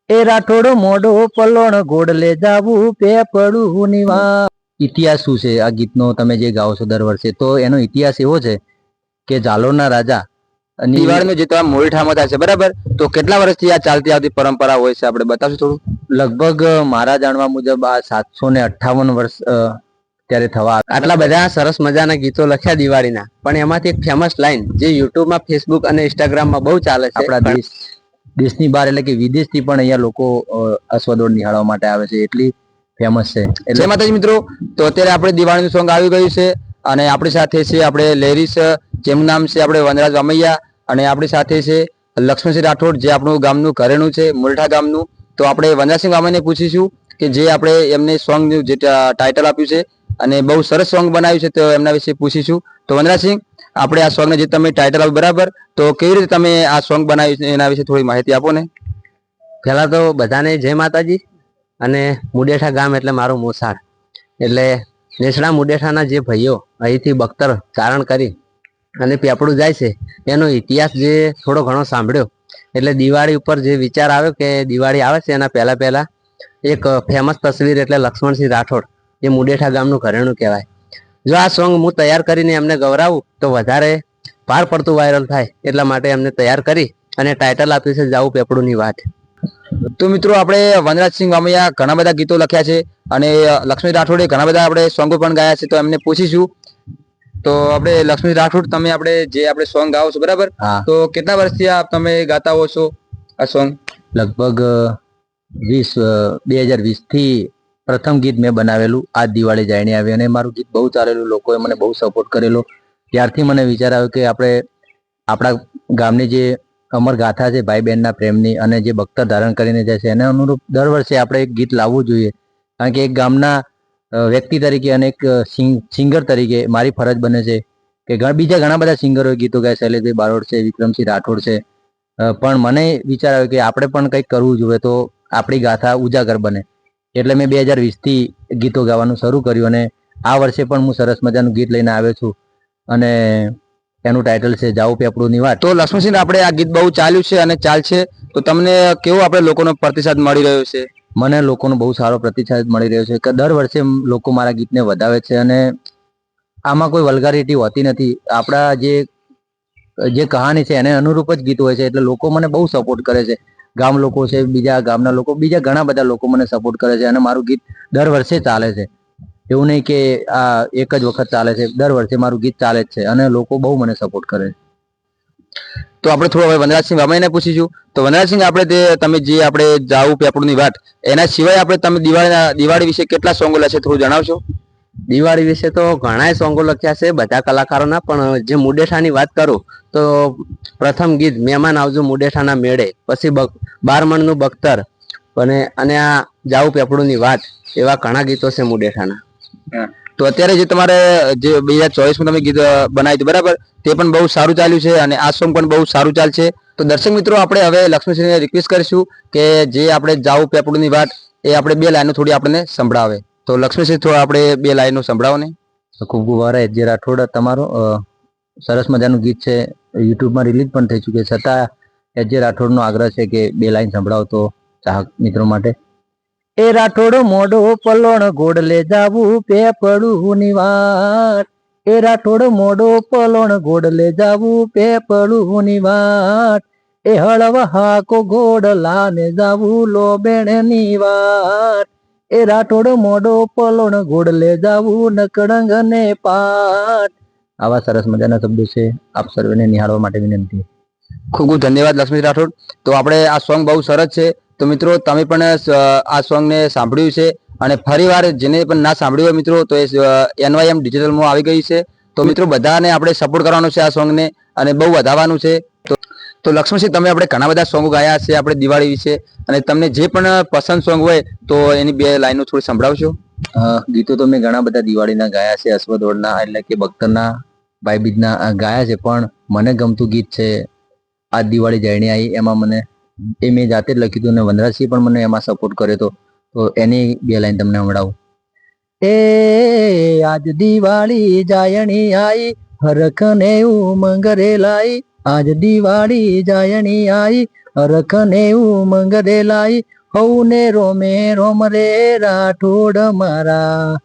એ Rathod મોઢો પલોણ God લે જાવું પેપડું નિવા. ઇતિહાસ શું છે આ ગીતનો તમે જે ગાઓ છો દર વર્ષે, તો એનો ઇતિહાસ એવો છે કે જાલોરના રાજા દિવાળીનો જે તમારા મોરીઠામાં થાય છે બરાબર, તો કેટલા વર્ષથી આ ચાલતી આવતી પરંપરા હોય છે આપણે બતાવશો થોડું? લગભગ મારા જાણવા મુજબ આ 758 વર્ષ ત્યારે થવા. આટલા બધા સરસ મજાના ગીતો લખ્યા દિવાળીના, પણ એમાંથી એક ફેમસ લાઈન જે યુટ્યુબમાં, ફેસબુક અને ઇન્સ્ટાગ્રામમાં બહુ ચાલે છે, આપણા દેશની બહાર એટલે કે વિદેશથી પણ અહીંયા લોકો અશ્વદોડ નિહાળવા માટે આવે છે, એટલી ફેમસ છે. જય માતાજી મિત્રો, તો અત્યારે આપણે દિવાળીનું સોંગ આવી ગયું છે અને આપણી સાથે છે આપણે લેરીસ, જેમનું નામ છે આપણે વનરાજ વામૈયા, અને આપણી સાથે છે લક્ષ્મણસિંહ રાઠોડ, જે આપણું ગામનું ઘરેણું છે, મોરીઠા ગામનું. તો આપણે વનરાજસિંહ વામૈયાને પૂછીશું કે જે આપણે એમને સોંગનું જે ટાઇટલ આપ્યું છે અને બહુ સરસ સોંગ બનાવ્યું છે, તો એમના વિશે પૂછીશું. તો વનરાજસિંહ, આપણે આ સોંગને જે તમે ટાઇટલ આપ્યું બરાબર, તો કેવી રીતે તમે આ સોંગ બનાવ્યું છે એના વિશે થોડી માહિતી આપો ને. પહેલા તો બધાને જય માતાજી. અને મુડેઠા ગામ એટલે મારું મોસાળ, એટલે નેસડા મુડેઠાના જે ભાઈઓ અહીંથી બખ્તર ચારણ કરી અને પેપડું જાય છે એનો ઇતિહાસ જે થોડો ઘણો સાંભળ્યો, એટલે દિવાળી ઉપર જે વિચાર આવ્યો કે દિવાળી આવે છે એના પહેલા એક ફેમસ તસવીર એટલે લક્ષ્મણસિંહ રાઠોડ, જે મુડેઠા ગામનું ઘરેણું કહેવાય. જો આ સોંગ હું તૈયાર કરીને એમને ગવરાવું તો વધારે પાર પડતું વાયરલ થાય, એટલા માટે એમને તૈયાર કરી અને ટાઇટલ આપ્યું છે જાવું પેપડુંની વાત. તો મિત્રો, આપણે વનરાજસિંહ વામૈયા ઘણા બધા ગીતો લખ્યા છે અને લક્ષ્મી રાઠોડે ઘણા બધા આપણે સોંગો પણ ગાયા છે, તો એમને પૂછીશું. તો આપણે લક્ષ્મી રાઠોડ, તમે આપણે જે આપણે સોંગ ગાઓ છો બરાબર, તો કેટલા વર્ષથી તમે ગાતા હો છો આ સોંગ? લગભગ 2020 થી પ્રથમ ગીત મેં બનાવેલું આ દિવાળી જાયણી આવી, અને મારું ગીત બહુ ચાલેલું, લોકોએ મને બહુ સપોર્ટ કરેલો. ત્યારથી મને વિચાર આવ્યો કે આપણે આપણા ગામની જે અમર ગાથા છે ભાઈ બહેનના પ્રેમની, અને જે બખ્તર ધારણ કરીને જાય છે એને અનુરૂપ દર વર્ષે આપણે એક ગીત લાવવું જોઈએ. કારણ કે એક ગામના વ્યક્તિ તરીકે અને એક સિંગર તરીકે મારી ફરજ બને છે કે બીજા ઘણા બધા સિંગરોએ ગીતો ગાય, શૈલેષભાઈ બારોટ છે, વિક્રમસિંહ રાઠોડ છે, પણ મને વિચાર આવ્યો કે આપણે પણ કંઈક કરવું જોઈએ તો આપણી ગાથા ઉજાગર બને. એટલે મેં 2020 થી ગીતો ગાવાનું શરૂ કર્યું, અને આ વર્ષે પણ હું સરસ મજાનું ગીત લઈને આવ્યો છું, અને એનું ટાઇટલ છે જાવું પેપડુંની વાત. તો લક્ષ્મણસિંહ, આપણે આ ગીત બહુ ચાલ્યું છે અને ચાલશે, તો તમને કેવો આપણે લોકોનો પ્રતિસાદ મળી રહ્યો છે? મને લોકોનો બહુ સારો પ્રતિસાદ મળી રહ્યો છે કે દર વર્ષે લોકો મારા ગીતને વધાવે છે, અને આમાં કોઈ વલ્ગારિટી હોતી નથી. આપણા જે કહાની છે એને અનુરૂપ જ ગીત હોય છે, એટલે લોકો મને બહુ સપોર્ટ કરે છે. ગામ લોકો છે, બીજા ગામના લોકો, બીજા ઘણા બધા લોકો મને સપોર્ટ કરે છે, અને મારું ગીત દર વર્ષે ચાલે છે. એવું નહીં કે આ એક જ વખત ચાલે છે, દર વર્ષે મારું ગીત ચાલે જ છે, અને લોકો બહુ મને સપોર્ટ કરે છે. તો આપણે થોડું હવે વનરાજસિંહ વામૈયાને પૂછીશું. તો વનરાજસિંહ, આપણે તમે જે આપણે જાવું પેપડુંની વાત, એના સિવાય આપણે તમે દિવાળી વિશે કેટલા સોંગો લખે થોડું જણાવશો? દિવાળી વિશે તો ઘણાય સોંગો લખ્યા છે બધા કલાકારોના, પણ જે મુડેઠાની વાત કરું તો પ્રથમ ગીત મહેમાન આવજો મુડેઠાના મેળે, પછી 12 મણનું બખ્તર, અને આ જાવું પેપડુંની વાત, એવા ઘણા ગીતો છે મુડેઠાના. તો અત્યારે જે તમારે જે 2024 તમે ગીત બનાવ્યું હતું બરાબર, તે પણ બહુ સારું ચાલ્યું છે, અને આ સોંગ પણ બહુ સારું ચાલશે. તો દર્શક મિત્રો, આપણે હવે લક્ષ્મણસિંહને રિક્વેસ્ટ કરીશું કે જે આપણે જાવું પેપડુંની વાત એ આપણે 2 લાઈનો થોડી આપણને સંભળાવે. તો લક્ષ્મણસિંહ, થોડા આપણે 2 લાઈનો સંભળાવો ને. ખૂબ ખૂબ આભાર જે રાઠોડ, તમારો સરસ મજાનું ગીત છે, યુટ્યુબમાં રિલીઝ પણ થઈ ચૂક્યું છે, છતાં જે રાઠોડનો આગ્રહ છે કે 2 લાઈન સંભળાવો તો ચાહક મિત્રો માટે. એ રાઠોડ મોઢો પલોણ ગોડ લે જાવું પેપડુંની વાત. એ રાઠોડ મોઢો પલોણ ગોડ લે જાવું પેપડુંની વાત. એ હળવા હાકો ગોડ લાને જાવું લો બેણની વાત. એ રાઠોડ મોઢો પલોણ ગોડ લે જાવું નકળંગ ને પાટ. આવા સરસ મજાના શબ્દો છે, આપ સર્વેને નિહાળવા માટે વિનંતી. ખૂબ ખૂબ ધન્યવાદ લક્ષ્મી રાઠોડ. તો આપણે આ સોંગ બહુ સરસ છે, તો મિત્રો તમે પણ આ સોંગને સાંભળ્યું છે, અને ફરીવાર જેને પણ ના સાંભળ્યું હોય મિત્રો, તો એ NYM ડિજિટલમાં આવી ગઈ છે. તો મિત્રો, બધાને આપણે સપોર્ટ કરવાનો છે આ સોંગને, અને બહુ વધારવાનું છે. તો લક્ષ્મણસિંહ, તમે આપણે ઘણા બધા સોંગ ગાયા છે આપણે દિવાળી વિશે, અને તમને જે પણ પસંદ સોંગ હોય તો એની 2 લાઈનો થોડી સંભળાવશો? ગીતો તો મેં ઘણા બધા દિવાળીના ગાયા છે, અશ્વદોડના એટલે કે બખ્તરના, ભાઈબીજના ગાયા છે, પણ મને ગમતું ગીત છે આ દિવાળી જાયણી આવી. એમાં મને મેં જાતે જ લખ્યું હતું, અને વનરાજસિંહ પણ મને એમાં સપોર્ટ કર્યો હતો, તો એની 2 લાઈન તમને સંભળાવું. એ આજ દિવાળી જાયણી આઈ, હરખ ને ઉમંગ રે લાઈ. આજ દિવાળી જાયણી આઈ રખને ઉમંગ રે લાઈ હઉને રોમે રોમ રે રાઠોડ મારા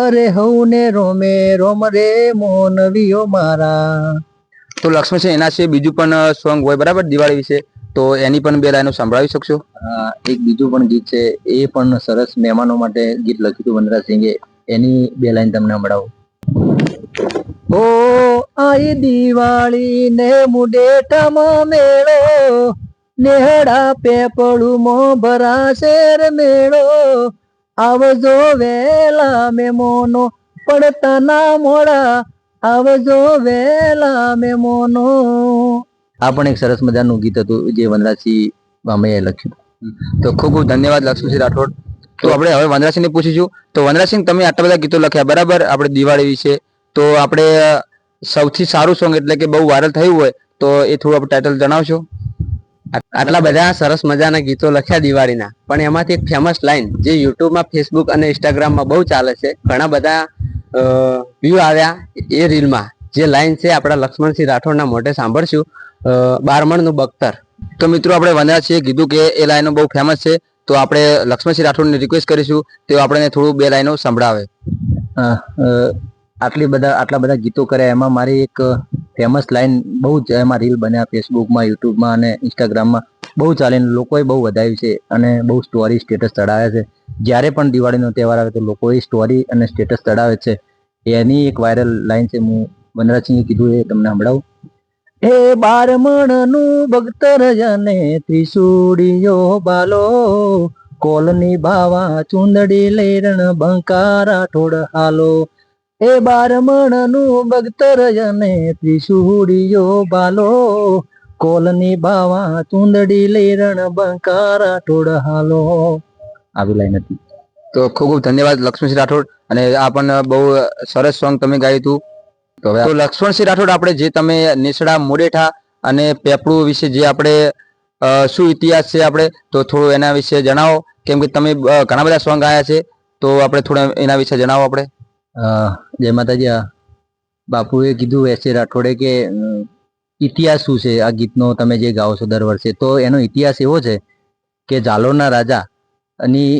અરે હઉને રોમે રોમ રે મોનવીઓ મારા. તો લક્ષ્મણસિંહ એના છે બીજું પણ સોંગ હોય બરાબર દિવાળી વિશે, તો એની પણ બે લાઈનો સંભળાવી શકશો? એક બીજું પણ ગીત છે, એ પણ સરસ મહેમાનો માટે ગીત લખ્યું હતું વનરાજસિંહે, એની બે લાઈન તમને સંભળાવું. ઓ આઈ દિવાળી ને મુડેઠામાં મેળો નેહડા પેપળું મો ભરાશે રે મેળો આવજો વેલા મેમોનો પડતા ના મોડા આવજો વેલા મેમોનો. આ પણ એક સરસ મજાનું ગીત હતું જે વનરાજસિંહ બામૈયાએ લખ્યું. તો ખૂબ ખૂબ ધન્યવાદ લક્ષ્મણસિંહ રાઠોડ. તો આપણે હવે વનરાજસિંહને પૂછીશું. તો વનરાજસિંહ, તમે આટલા બધા ગીતો લખ્યા બરાબર આપણે દિવાળી વિશે, તો આપણે સૌથી સારું સોંગ એટલે કે બહુ વાયરલ થયું હોય તો એ થોડું આપણે ટાઇટલ જણાવશો? આટલા બધા સરસ મજાના ગીતો લખ્યા દિવાળીના, પણ એમાંથી એક ફેમસ લાઈન જે યુટ્યુબમાં, ફેસબુક અને ઇન્સ્ટાગ્રામમાં બહુ ચાલે છે, ઘણા બધા વ્યૂ આવ્યા એ રીલમાં, જે લાઈન છે આપણા લક્ષ્મણસિંહ રાઠોડના મોઢે સાંભળશું, બારમણનું બખ્તર. તો મિત્રો આપણે વનરાજસિંહે કીધું કે એ લાઈનો બહુ ફેમસ છે, તો આપણે લક્ષ્મણસિંહ રાઠોડને રિક્વેસ્ટ કરીશું તેઓ આપણે થોડું બે લાઈનો સંભળાવે. આટલા બધા ગીતો કર્યા, એમાં મારી એક ફેમસ લાઈન બહુ જ એમાં રીલ બન્યા ફેસબુકમાં, યુટ્યુબમાં અને ઇન્સ્ટાગ્રામમાં બહુ ચાલીને લોકોએ બહુ વધાવી છે અને બહુ સ્ટોરી સ્ટેટસ ચડાવે છે. જ્યારે પણ દિવાળીનો તહેવાર આવે તો લોકો એ સ્ટોરી અને સ્ટેટસ ચડાવે છે. એની એક વાયરલ લાઈન છે, હું વનરાજસિંહે કીધું એ તમને સંભળાવું. એ બારમણનું બખ્તર અને ત્રિશુડીયો બાલો કોલની બાવા ચુંદડી લઈ રણ બંકા રાઠોડ હાલો. એ બારમણનું બખ્તર અને ત્રિશુડીયો બાલો કોલની બાવા ચુંદડી લઈ રણ બંકા રાઠોડ હાલો. આવી લાઈન હતી. તો ખૂબ ખૂબ ધન્યવાદ લક્ષ્મણસિંહ રાઠોડ, અને આ પણ બહુ સરસ સોંગ તમે ગાયું હતું. તો લક્ષ્મણસિંહ રાઠોડ, આપણે જે તમે નેસડા મુડેઠા અને પેપળું વિશે જે આપણે શું ઇતિહાસ છે આપણે, તો થોડું એના વિશે જણાવો, કેમ કે તમે ઘણા બધા સોંગ ગાયા છે, તો આપણે થોડા એના વિશે જણાવો. આપણે જય માતાજી. બાપુએ કીધું એસે રાઠોડે કે ઇતિહાસ શું છે આ ગીતનો તમે જે ગાઓ છો દર વર્ષે, તો એનો ઇતિહાસ એવો છે કે જાલોરના રાજા ની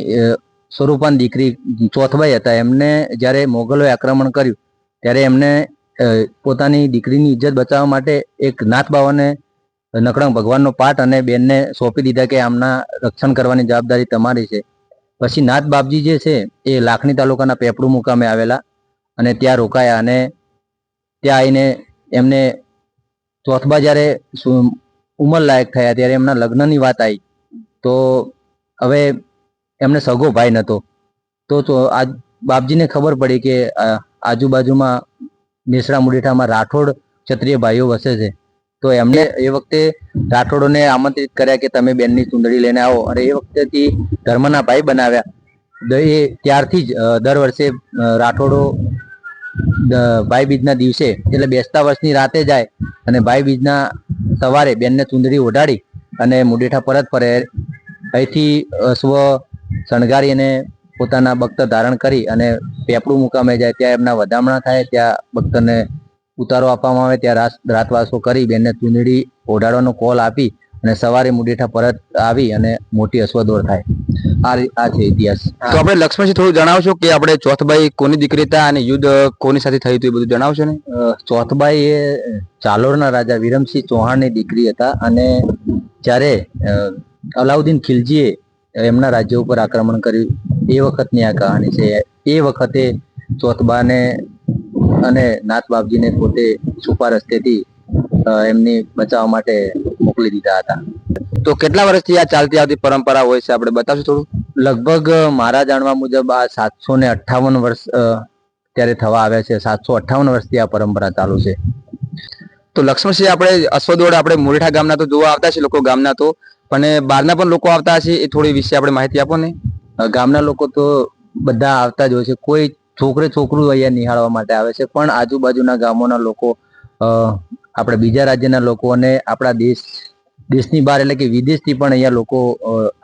સ્વરૂપાની દીકરી ચોથબાઈ હતા. એમને જ્યારે મોગલોએ આક્રમણ કર્યું ત્યારે એમને પોતાની દીકરીની ઇજ્જત બચાવવા માટે એક નાથ બાવાને નકળંગ ભગવાનનો પાઠ અને બેનને સોંપી દીધા કે આમના રક્ષણ કરવાની જવાબદારી તમારી છે. પછી નાથ બાપજી જે છે એ લાખણી તાલુકાના પેપળું મુકામે આવેલા અને ત્યાં રોકાયા, અને ત્યાં આવીને એમને ચોથબા જ્યારે ઉંમર લાયક થયા ત્યારે એમના લગ્નની વાત આવી. તો હવે એમને સગો ભાઈ નહોતો, તો આ બાપજીને ખબર પડી કે આજુબાજુમાં નેસડા મુડેઠામાં રાઠોડ ક્ષત્રિય ભાઈઓ વસે છે. તો એમને એ વખતે રાઠોડોને આમંત્રિત કર્યા કે તમે બેનની ચુંદડી લઈને આવો, અને એ વખતેથી ધર્મના ભાઈ બનાવ્યા. એ ત્યારથી જ દર વર્ષે રાઠોડો ભાઈ બીજના દિવસે એટલે બેસતા વર્ષની રાતે જાય અને ભાઈ બીજના સવારે બેનને ચુંદડી ઓઢાડી અને મુડેઠા પરત ફરે. અહીંથી સ્વ શણગારી અને પોતાના બખ્તર ધારણ કરી અને પેપળું મુકામે જાય, ત્યાં એમના વધામણા થાય, ત્યાં બખ્તરને ઉતારો આપવામાં આવે, ત્યાં રાતવાસો કરી બેનને ચુંદડી ઓઢાડવાનો કોલ આપી અને સવારે મુડેઠા પરત આવી અને મોટી અશ્વદોડ થાય. આ છે ઇતિહાસ. તો આપણે લક્ષ્મણસિંહ થોડું જણાવશો કે આપણે ચોથબાઈ કોની દીકરી હતા અને યુદ્ધ કોની સાથે થયું હતું, એ બધું જણાવશો ને? ચોથબાઈ એ ચાલોરના રાજા વિરમસિંહ ચૌહાણની દીકરી હતા, અને જ્યારે અલાઉદ્દીન ખિલજીએ એમના રાજ્ય ઉપર આક્રમણ કર્યું એ વખતની આ કહાની છે. એ વખતે ચોથબાને અને નાથ બાપજીને પોતે છુપા રસ્તેથી એમની બચાવવા માટે મોકલી દીધા હતા. તો કેટલા વર્ષથી આ ચાલતી આવતી પરંપરા હોય છે, આપણે બતાવશો થોડું? લગભગ મારા જાણવા મુજબ આ 758 વર્ષ ત્યારે થવા આવ્યા છે. 758 વર્ષથી આ પરંપરા ચાલુ છે. તો લક્ષ્મણસિંહ, આપણે અશ્વદોડ આપણે મુડેઠા ગામના તો જોવા આવતા છે લોકો ગામના, તો પણ બહારના પણ લોકો આવતા હશે, એ થોડી વિશે આપણે માહિતી આપો ને. ગામના લોકો તો બધા આવતા જ હોય છે. કોઈ છોકરું અહીંયા નિહાળવા માટે આવે છે, પણ આજુબાજુના ગામોના લોકો, આપણે બીજા રાજ્યના લોકો અને આપણા દેશની બહાર એટલે કે વિદેશથી પણ અહીંયા લોકો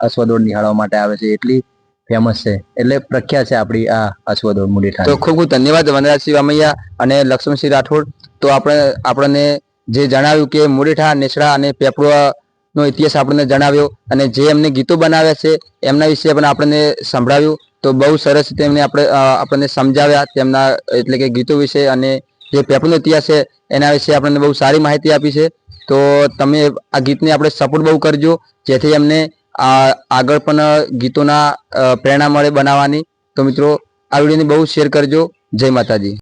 અશ્વદોડ નિહાળવા માટે આવે છે. એટલી ફેમસ છે, એટલે પ્રખ્યાત છે આપણી આ અશ્વદોડ મુડેઠા. તો ખૂબ ખૂબ ધન્યવાદ વનરાજસિંહ વામૈયા અને લક્ષ્મણસિંહ રાઠોડ. તો આપણને જે જણાવ્યું કે મુરેઠા, નેસડા અને પેપડુઆનો ઇતિહાસ આપણને જણાવ્યો અને જે એમને ગીતો બનાવ્યા છે એમના વિશે પણ આપણને સંભળાવ્યું. તો બહુ સરસ રીતે એમને આપણને સમજાવ્યા તેમના એટલે કે ગીતો વિશે અને જે પેપડુનો ઇતિહાસ છે એના વિશે આપણને બહુ સારી માહિતી આપી છે. તો તમે આ ગીતને આપણે સપોર્ટ બહુ કરજો, જેથી એમને આગળ પણ ગીતોના પ્રેરણા મળે બનાવવાની. તો મિત્રો આ વિડીયોને બહુ શેર કરજો. જય માતાજી.